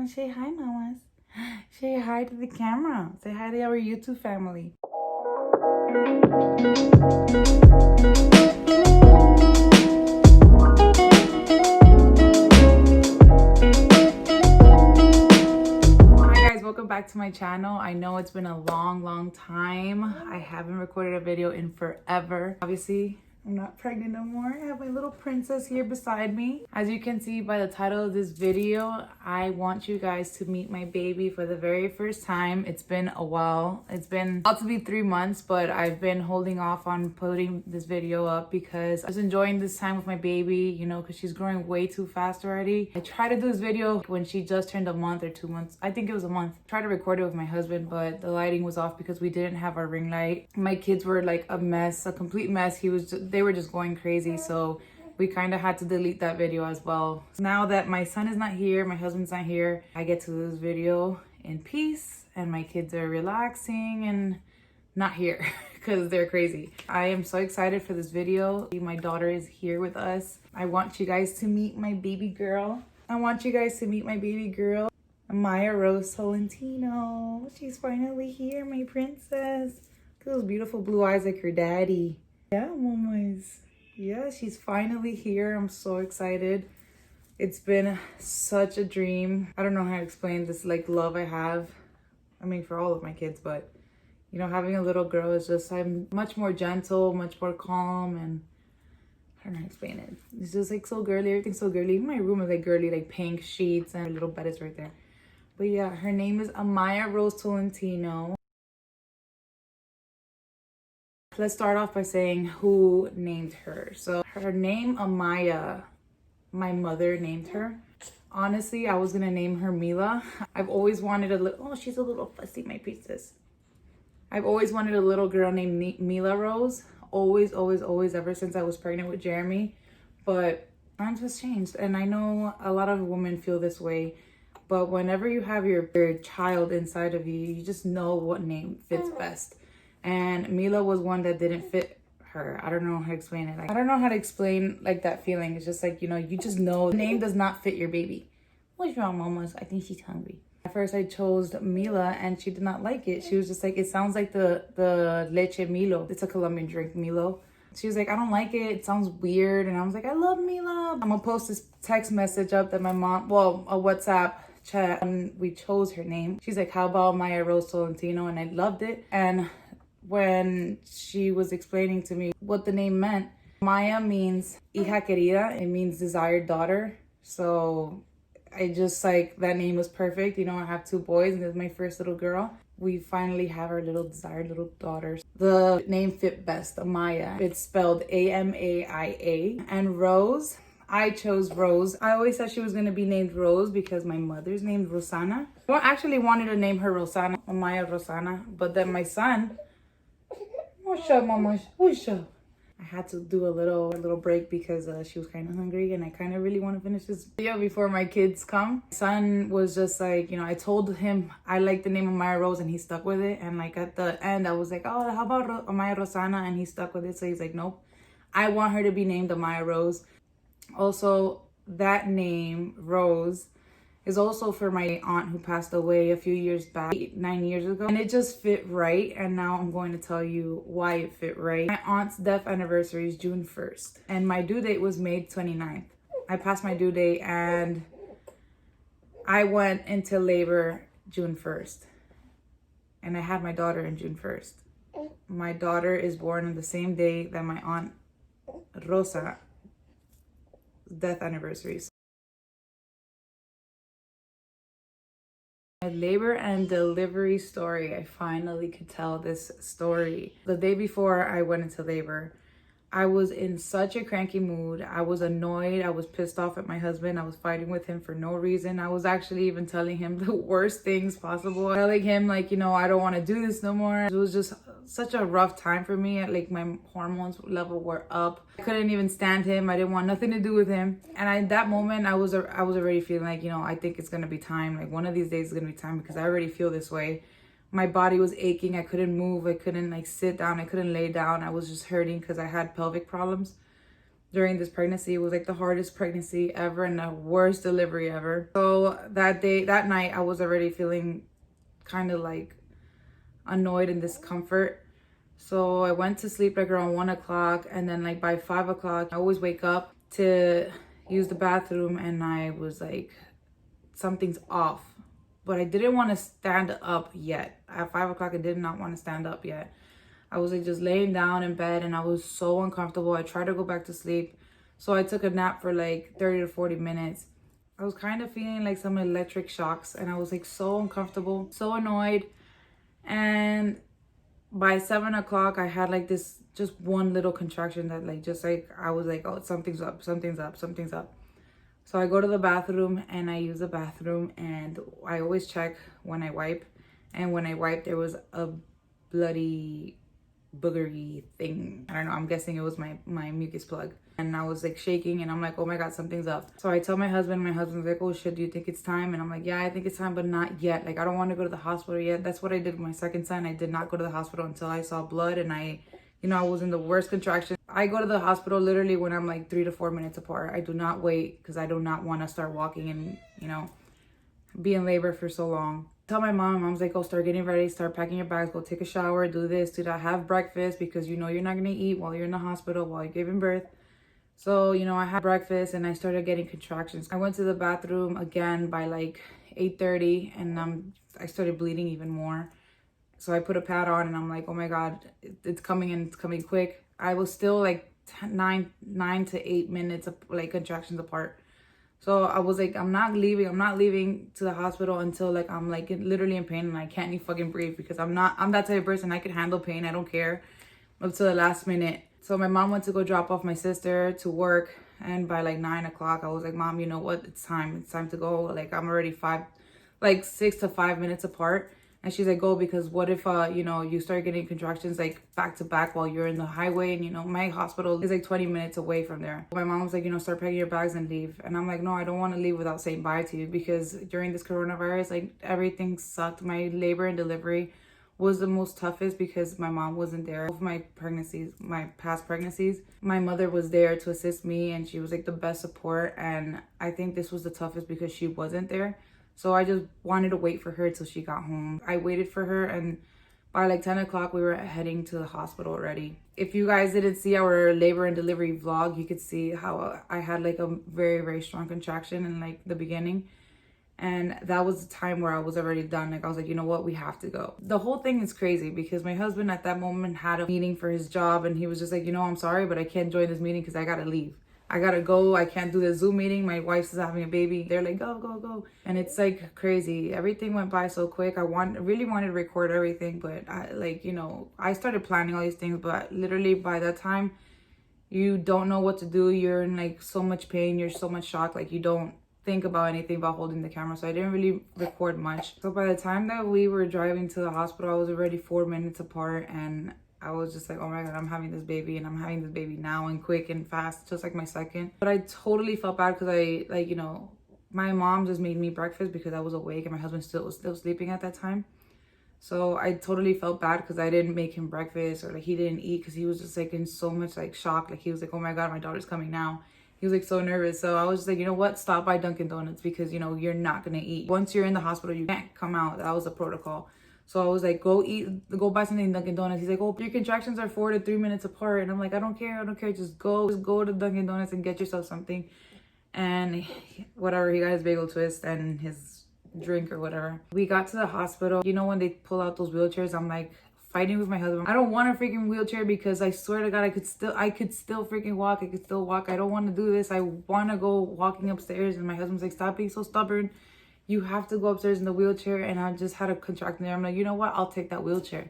Mama. Say hi, mamas. Say hi to the camera. Say hi to our YouTube family. Hi guys, welcome back to my channel. I know it's been a long time. I haven't recorded a video in forever. Obviously, I'm not pregnant no more. I have my little princess here beside me. As you can see by the title of this video, I want you guys to meet my baby for the very first time. It's been a while. It's been about to be 3 months, but I've been holding off on putting this video up because I was enjoying this time with my baby, you know, because she's growing way too fast already. I tried to do this video when she just turned a month or 2 months. I think it was a month. I tried to record it with my husband, but the lighting was off because we didn't have our ring light. My kids were like a mess, a complete mess. They were just going crazy, so we kind of had to delete that video as well. Now that my son is not here, my husband's not here, I get to do this video in peace and my kids are relaxing and not here because they're crazy. I am so excited for this video. My daughter is here with us. I want you guys to meet my baby girl. Amaya Rose Tolentino. She's finally here, my princess. Look at those beautiful blue eyes like her daddy. Yeah, mamas. Yeah, she's finally here. I'm so excited. It's been such a dream. I don't know how to explain this like love I have. I mean, for all of my kids, but you know, having a little girl is just, I'm much more gentle, much more calm, and I don't know how to explain it. It's just like so girly. Everything's so girly. Even my room is like girly, like pink sheets, and her little bed is right there. But yeah, her name is Amaya Rose Tolentino. Let's start off by saying who named her. So her name, Amaya, my mother named her. Honestly, I was gonna name her Mila. I've always wanted a little, oh, she's a little fussy, my princess. I've always wanted a little girl named Mila Rose. Always, ever since I was pregnant with Jeremy. But times has changed. And I know a lot of women feel this way. But whenever you have your child inside of you, you just know what name fits best. And Mila was one that didn't fit her. I don't know how to explain it. I don't know how to explain like that feeling. It's just like, you know, you just know the name does not fit your baby. What's wrong, mamas? I think she's hungry. At first I chose Mila and she did not like it. She was just like, it sounds like the leche Milo. It's a Colombian drink, Milo. She was like, I don't like it. It sounds weird. And I was like, I love Mila. I'm gonna post this text message up that my mom, well, a WhatsApp chat, and we chose her name. She's like, how about Maya Rose Tolentino? And I loved it. And when she was explaining to me what the name meant, Maya means hija querida. It means desired daughter. So I just like, that name was perfect. You know, I have 2 boys and this is my first little girl. We finally have our little desired little daughters. The name fit best, Amaya. It's spelled A-M-A-I-A. And Rose, I chose Rose. I always thought she was going to be named Rose because my mother's named Rosana. I actually wanted to name her Rosana, Amaya Rosana. But then my son, what's up, mama? What's up? I had to do a little break because she was kind of hungry and I kind of really want to finish this video before my kids come. My son was just like, you know, I told him I like the name of Amaya Rose and he stuck with it. And like at the end, I was like, oh, how about Amaya Rosana? And he stuck with it. So he's like, nope, I want her to be named Amaya Rose. Also, that name, Rose, is also for my aunt who passed away a few years back, 9 years ago. And it just fit right. And now I'm going to tell you why it fit right. My aunt's death anniversary is June 1st. And my due date was May 29th. I passed my due date and I went into labor June 1st. And I had my daughter in June 1st. My daughter is born on the same day that my aunt Rosa death anniversaries. My labor and delivery story. I finally could tell this story. The day before I went into labor, I was in such a cranky mood. I was annoyed. I was pissed off at my husband. I was fighting with him for no reason. I was actually even telling him the worst things possible. Telling him like, you know, I don't want to do this no more. It was just such a rough time for me. Like my hormones level were up. I couldn't even stand him. I didn't want nothing to do with him. And at that moment, I was already feeling like, you know, I think it's going to be time. Like one of these days is going to be time because I already feel this way. My body was aching. I couldn't move. I couldn't like sit down. I couldn't lay down. I was just hurting because I had pelvic problems. during this pregnancy. It was like the hardest pregnancy ever and the worst delivery ever. So that night, I was already feeling kind of like annoyed and discomfort. So I went to sleep like around 1 o'clock, and then like by 5 o'clock, I always wake up to use the bathroom, and I was like, something's off. But I didn't want to stand up yet. At 5 o'clock, I did not want to stand up yet. I was like just laying down in bed, and I was so uncomfortable. I tried to go back to sleep. So I took a nap for like 30 to 40 minutes. I was kind of feeling like some electric shocks, and I was like so uncomfortable, so annoyed. And by 7 o'clock, I had like this just one little contraction that like just like I was like, oh, something's up, something's up, something's up. So I go to the bathroom and I use the bathroom, and I always check when I wipe. And when I wiped, there was a bloody boogery thing. I don't know, I'm guessing it was my mucus plug. And I was like shaking, and I'm like, oh my God, something's up. So I tell my husband's like, oh shit, do you think it's time? And I'm like, yeah, I think it's time, but not yet. Like, I don't want to go to the hospital yet. That's what I did with my second son. I did not go to the hospital until I saw blood, and I was in the worst contraction. I go to the hospital literally when I'm like 3 to 4 minutes apart. I do not wait because I do not want to start walking and, be in labor for so long. Tell my mom's like, oh, start getting ready, start packing your bags, go take a shower, do this, do that, have breakfast, because you're not going to eat while you're in the hospital, while you're giving birth. So, I had breakfast and I started getting contractions. I went to the bathroom again by like 8:30, and I started bleeding even more. So I put a pad on, and I'm like, oh my God, it's coming, and it's coming quick. I was still like 9 to 8 minutes of like contractions apart. So I was like, I'm not leaving to the hospital until like I'm like literally in pain and I can't even fucking breathe, because I'm that type of person. I can handle pain. I don't care up to the last minute. So my mom went to go drop off my sister to work, and by like 9 o'clock, I was like, Mom, you know what? It's time to go. Like, I'm already 6 to 5 minutes apart. And she's like, go, because what if, you start getting contractions like back to back while you're in the highway, and, my hospital is like 20 minutes away from there. My mom was like, start packing your bags and leave. And I'm like, no, I don't want to leave without saying bye to you, because during this coronavirus, like, everything sucked. My labor and delivery was the most toughest because my mom wasn't there. Both my past pregnancies, my mother was there to assist me, and she was like the best support. And I think this was the toughest because she wasn't there. So I just wanted to wait for her till she got home. I waited for her, and by like 10 o'clock, we were heading to the hospital already. If you guys didn't see our labor and delivery vlog, you could see how I had like a very, very strong contraction in like the beginning. And that was the time where I was already done. Like, I was like, you know what? We have to go. The whole thing is crazy because my husband at that moment had a meeting for his job, and he was just like, I'm sorry, but I can't join this meeting because I got to leave. I gotta go. I can't do the Zoom meeting. My wife's having a baby. They're like, go, go, go. And it's like crazy. Everything went by so quick. I really wanted to record everything, but I started planning all these things, but literally by that time, you don't know what to do. You're in like so much pain. You're so much shock. Like, you don't think about anything about holding the camera. So I didn't really record much. So by the time that we were driving to the hospital, I was already 4 minutes apart, and I was just like, oh my God, I'm having this baby, and I'm having this baby now and quick and fast, just like my second. But I totally felt bad because my mom just made me breakfast because I was awake and my husband was still sleeping at that time. So I totally felt bad because I didn't make him breakfast, or like he didn't eat because he was just like in so much like shock. Like, he was like, oh my God, my daughter's coming now. He was like so nervous. So I was just like, you know what? Stop by Dunkin' Donuts because, you're not going to eat. Once you're in the hospital, you can't come out. That was the protocol. So I was like, go buy something in Dunkin' Donuts. He's like, oh, your contractions are 4 to 3 minutes apart. And I'm like, I don't care. Just go to Dunkin' Donuts and get yourself something. And whatever, he got his bagel twist and his drink or whatever. We got to the hospital. When they pull out those wheelchairs, I'm like fighting with my husband. I don't want a freaking wheelchair because I swear to God, I could still freaking walk. I could still walk. I don't want to do this. I want to go walking upstairs. And my husband's like, stop being so stubborn. You have to go upstairs in the wheelchair. And I just had a contraction there. I'm like, you know what? I'll take that wheelchair.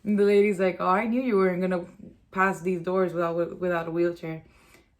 And the lady's like, oh, I knew you weren't going to pass these doors without a wheelchair.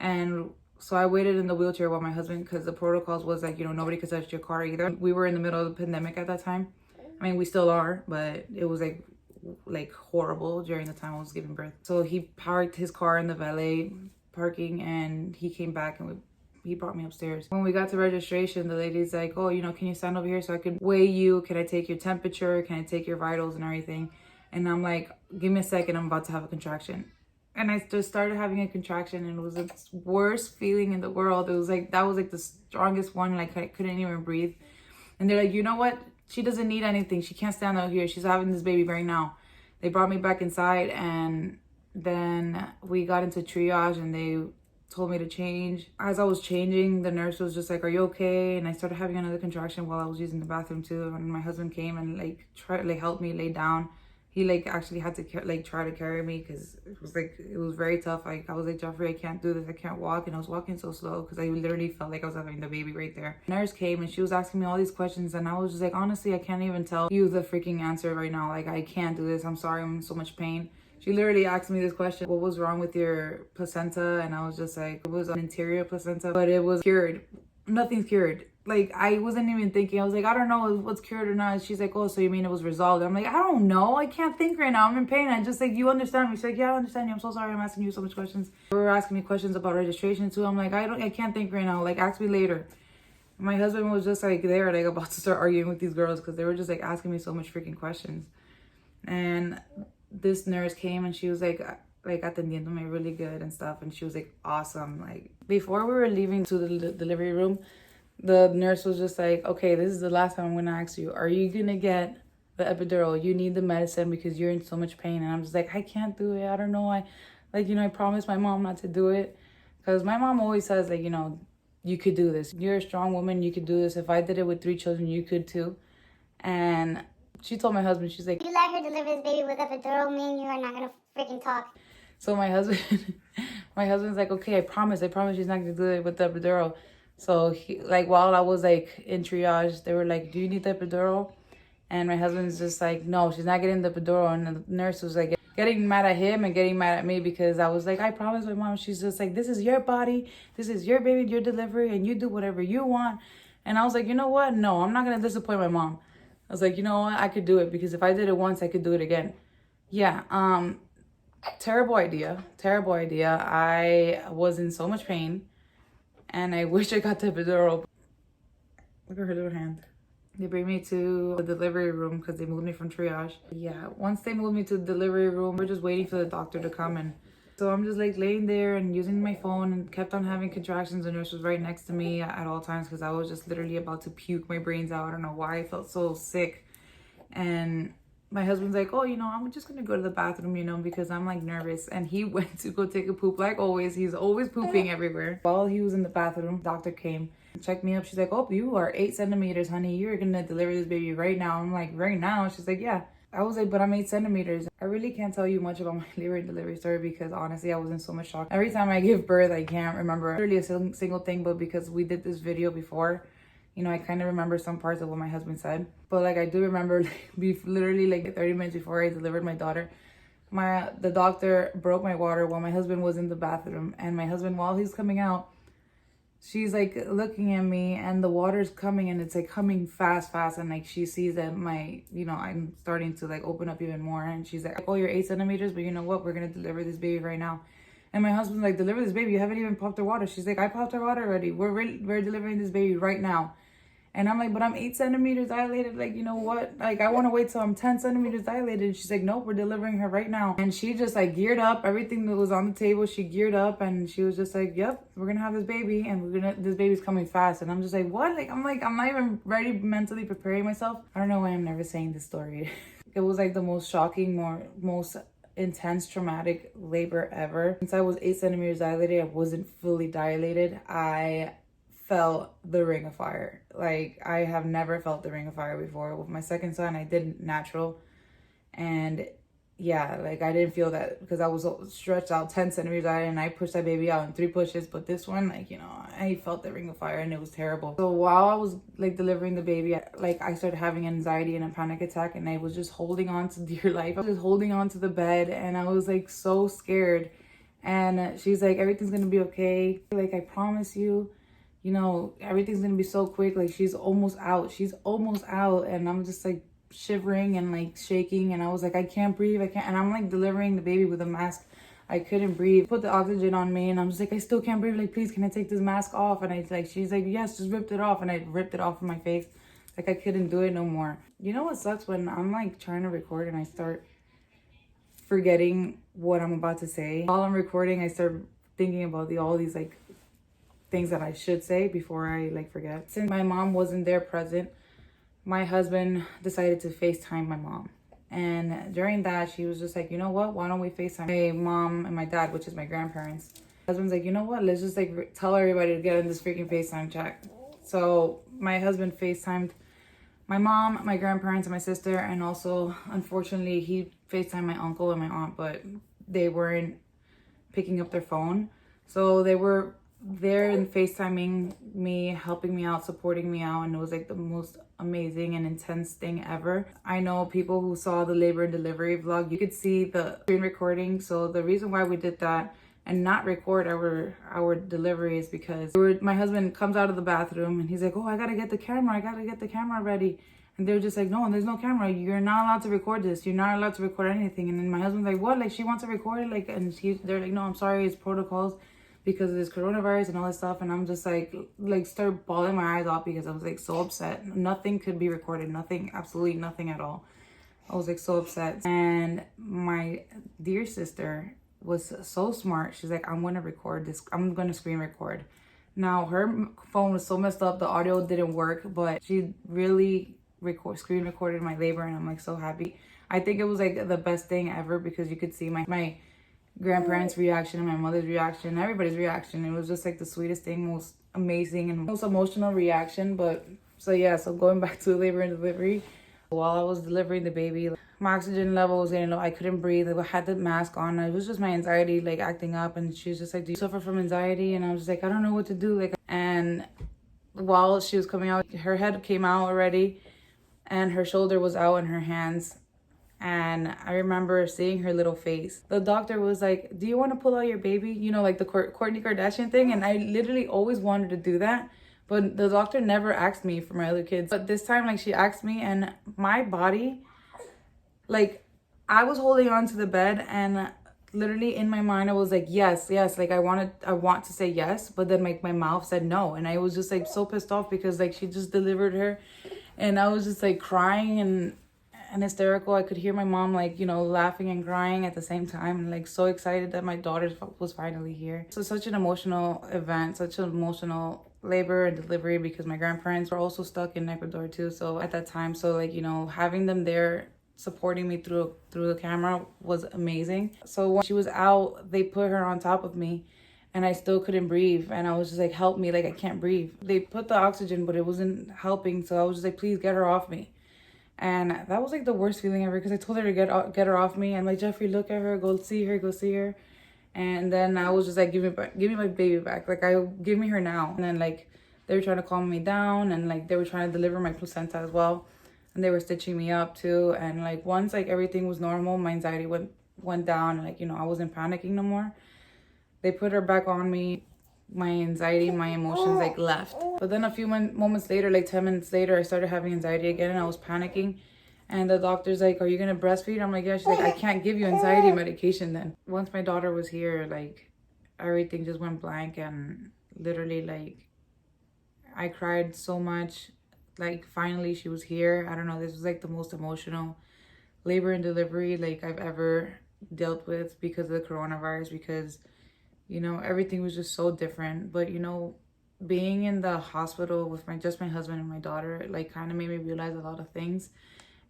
And so I waited in the wheelchair while my husband, because the protocols was like, nobody could touch your car either. We were in the middle of the pandemic at that time. I mean, we still are, but it was like horrible during the time I was giving birth. So he parked his car in the valet parking, and he came back and he brought me upstairs. When we got to registration, the lady's like, oh, can you stand over here so I can weigh you? Can I take your temperature? Can I take your vitals and everything? And I'm like, give me a second, I'm about to have a contraction. and I just started having a contraction, and it was the worst feeling in the world. It was like, that was like the strongest one. Like I couldn't even breathe. And they're like, you know what? She doesn't need anything. She can't stand out here. She's having this baby right now. They brought me back inside, and then we got into triage, and they told me to change. As I was changing, the nurse was just like, are you okay? And I started having another contraction while I was using the bathroom too. And my husband came and like tried to like help me lay down. He like actually had to like try to carry me, because it was very tough. Like I was like, Jeffrey, I can't do this, I can't walk. And I was walking so slow because I literally felt like I was having the baby right there. The nurse came and she was asking me all these questions, and I was just like, honestly, I can't even tell you the freaking answer right now. Like I can't do this, I'm sorry, I'm in so much pain. She literally asked me this question: what was wrong with your placenta? And I was just like, it was an interior placenta, but it was cured. Nothing's cured. Like I wasn't even thinking. I was like, I don't know what's cured or not. She's like, oh, so you mean it was resolved? I'm like, I don't know, I can't think right now, I'm in pain. I just like, you understand me? She's like, yeah, I understand you, I'm so sorry I'm asking you so much questions. They were asking me questions about registration too. I'm like, I can't think right now, like ask me later. My husband was just like there, like about to start arguing with these girls, because they were just like asking me so much freaking questions. And this nurse came, and she was like atendiéndome really good and stuff, and she was like awesome. Like before we were leaving to the delivery room, the nurse was just like, okay, this is the last time I'm gonna ask you, are you gonna get the epidural? You need the medicine because you're in so much pain. And I'm just like, I can't do it, I don't know. I promised my mom not to do it, because my mom always says, like, you could do this, you're a strong woman, you could do this. If I did it with 3 children, you could too. And she told my husband, she's like, you let her deliver this baby with epidural, me and you are not gonna freaking talk. So my husband's like, okay, I promise she's not gonna do it with the epidural. So he, like, while I was like in triage, they were like, do you need the epidural? And my husband's just like, no, she's not getting the epidural. And the nurse was like getting mad at him and getting mad at me, because I was like, I promise my mom. She's just like, this is your body, this is your baby, your delivery, and you do whatever you want. And I was like, you know what? No, I'm not gonna disappoint my mom. I was like, you know what? I could do it, because if I did it once, I could do it again. Yeah, terrible idea. I was in so much pain, and I wish I got the epidural. Look at her little hand. They bring me to the delivery room because they moved me from triage. Yeah, once they moved me to the delivery room, we're just waiting for the doctor to come. And so I'm just like laying there and using my phone, and kept on having contractions. The nurse was right next to me at all times, because I was just literally about to puke my brains out. I don't know why I felt so sick. And my husband's like, oh, I'm just gonna go to the bathroom, because I'm like nervous. And he went to go take a poop, like always. He's always pooping everywhere. While he was in the bathroom, doctor came, checked me up. She's like, oh, you are 8 centimeters, honey. You're gonna deliver this baby right now. I'm like, right now? She's like, yeah. I was like, but I'm 8 centimeters. I really can't tell you much about my labor and delivery story, because honestly, I was in so much shock. Every time I give birth, I can't remember literally a single thing, but because we did this video before, I kind of remember some parts of what my husband said. But like, I do remember literally like 30 minutes before I delivered my daughter, the doctor broke my water while my husband was in the bathroom. And my husband, while he's coming out, she's like looking at me, and the water's coming, and it's like coming fast. And like, she sees that I'm starting to like open up even more. And she's like, oh, you're 8 centimeters, but you know what? We're going to deliver this baby right now. And my husband's like, deliver this baby? You haven't even popped her water. She's like, I popped her water already. We're delivering this baby right now. And I'm like, but I'm 8 centimeters dilated. Like, you know what? Like, I want to wait till I'm 10 centimeters dilated. And she's like, nope, we're delivering her right now. And she just like geared up. Everything that was on the table, she geared up. And she was just like, yep, we're going to have this baby. And this baby's coming fast. And I'm just like, what? Like, I'm not even ready, mentally preparing myself. I don't know why I'm never saying this story. It was like the most shocking, most intense traumatic labor ever. Since I was 8 centimeters dilated, I wasn't fully dilated. I felt the ring of fire. Like, I have never felt the ring of fire before. With my second son, I did natural, and yeah, like, I didn't feel that because I was stretched out 10 centimeters out, and I pushed that baby out in 3 pushes. But this one, like, I felt the ring of fire, and it was terrible. So while I was like delivering the baby, I started having anxiety and a panic attack, and I was just holding on to dear life. I was just holding on to the bed, and I was like so scared. And she's like, everything's gonna be okay. Like, I promise you, everything's gonna be so quick. Like, she's almost out. And I'm just like shivering and like shaking. And I was like, I can't breathe. And I'm like delivering the baby with a mask. I couldn't breathe. Put the oxygen on me, and I'm just like, I still can't breathe. Like, please, can I take this mask off? And she's like, yes, just ripped it off. And I ripped it off of my face. Like, I couldn't do it no more. You know what sucks? When I'm like trying to record and I start forgetting what I'm about to say. While I'm recording, I start thinking about all these like things that I should say before I like forget. Since my mom wasn't there present, my husband decided to FaceTime my mom. And during that, she was just like, you know what? Why don't we FaceTime my mom and my dad, which is my grandparents. My husband's like, you know what? Let's just like tell everybody to get in this freaking FaceTime chat. So my husband FaceTimed my mom, my grandparents, and my sister. And also, unfortunately, he FaceTimed my uncle and my aunt, but they weren't picking up their phone. So they were there and FaceTiming me, helping me out, supporting me out, and it was like the most amazing and intense thing ever. I know people who saw the labor and delivery vlog, you could see the screen recording. So the reason why we did that and not record our delivery is because my husband comes out of the bathroom and he's like, oh, I gotta get the camera ready. And they're just like, no, there's no camera. You're not allowed to record this. You're not allowed to record anything. And then my husband's like, what? Like, she wants to record it? Like, and they're like, no, I'm sorry, it's protocols because of this coronavirus and all this stuff. And I'm just like start bawling my eyes out because I was like so upset. Nothing could be recorded. Nothing, absolutely nothing at all. I was like so upset. And my dear sister was so smart. She's like, I'm gonna record this. I'm gonna screen record. Now her phone was so messed up, the audio didn't work, but she really screen recorded my labor, and I'm like so happy. I think it was like the best thing ever because you could see my grandparents' reaction and my mother's reaction, everybody's reaction. It was just like the sweetest thing, most amazing and most emotional reaction. But so yeah, so going back to labor and delivery, while I was delivering the baby, my oxygen level was getting low. I couldn't breathe. I had the mask on. It was just my anxiety like acting up, and she was just like, do you suffer from anxiety? And I was just like, I don't know what to do. Like, and while she was coming out, her head came out already and her shoulder was out in her hands. And I remember seeing her little face. The doctor was like, do you want to pull out your baby? You know, like the Kourtney Kardashian thing. And I literally always wanted to do that. But the doctor never asked me for my other kids. But this time, like, she asked me, and my body, like, I was holding on to the bed, and literally in my mind, I was like, yes. Like, I want to say yes. But then, like, my mouth said no. And I was just, like, so pissed off because, like, she just delivered her. And I was just, like, crying and hysterical. I could hear my mom, like, you know, laughing and crying at the same time, and like so excited that my daughter was finally here. So such an emotional event, such an emotional labor and delivery because my grandparents were also stuck in Ecuador too. So at that time, so like, you know, having them there supporting me through the camera was amazing. So when she was out, they put her on top of me and I still couldn't breathe. And I was just like, help me, like I can't breathe. They put the oxygen, but it wasn't helping. So I was just like, please get her off me. And that was like the worst feeling ever because I told her to get her off me. And like, Jeffrey, look at her, go see her. And then I was just like, give me my baby back. Like, give me her now. And then like, they were trying to calm me down, and like they were trying to deliver my placenta as well. And they were stitching me up too. And like, once like everything was normal, my anxiety went down, and like, you know, I wasn't panicking no more. They put her back on me. My anxiety, my emotions like left. But then a few moments later, like 10 minutes later, I started having anxiety again, and I was panicking. And the doctor's like, are you gonna breastfeed? I'm like, yeah. She's like, I can't give you anxiety medication then. Once my daughter was here, like everything just went blank, and literally like I cried so much. Like finally she was here. I don't know, this was like the most emotional labor and delivery like I've ever dealt with because of the coronavirus, because you know, everything was just so different. But, you know, being in the hospital with just my husband and my daughter, like, kind of made me realize a lot of things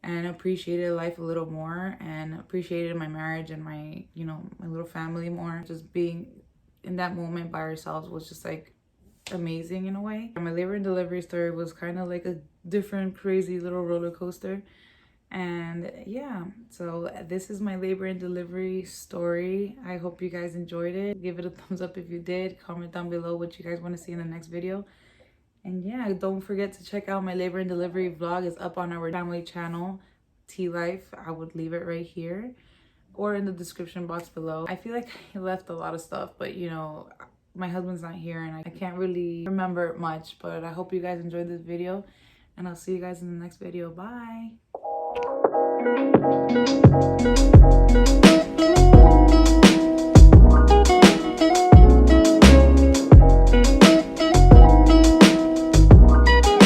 and appreciated life a little more, and appreciated my marriage and my, you know, my little family more. Just being in that moment by ourselves was just, like, amazing in a way. My labor and delivery story was kind of like a different, crazy little roller coaster. And yeah, so this is my labor and delivery story. I hope you guys enjoyed it. Give it a thumbs up if you did. Comment down below what you guys want to see in the next video. And yeah, don't forget to check out my labor and delivery vlog. It's up on our family channel, Tea Life. I would leave it right here or in the description box below. I feel like I left a lot of stuff, but you know, my husband's not here and I can't really remember much. But I hope you guys enjoyed this video, and I'll see you guys in the next video. Bye.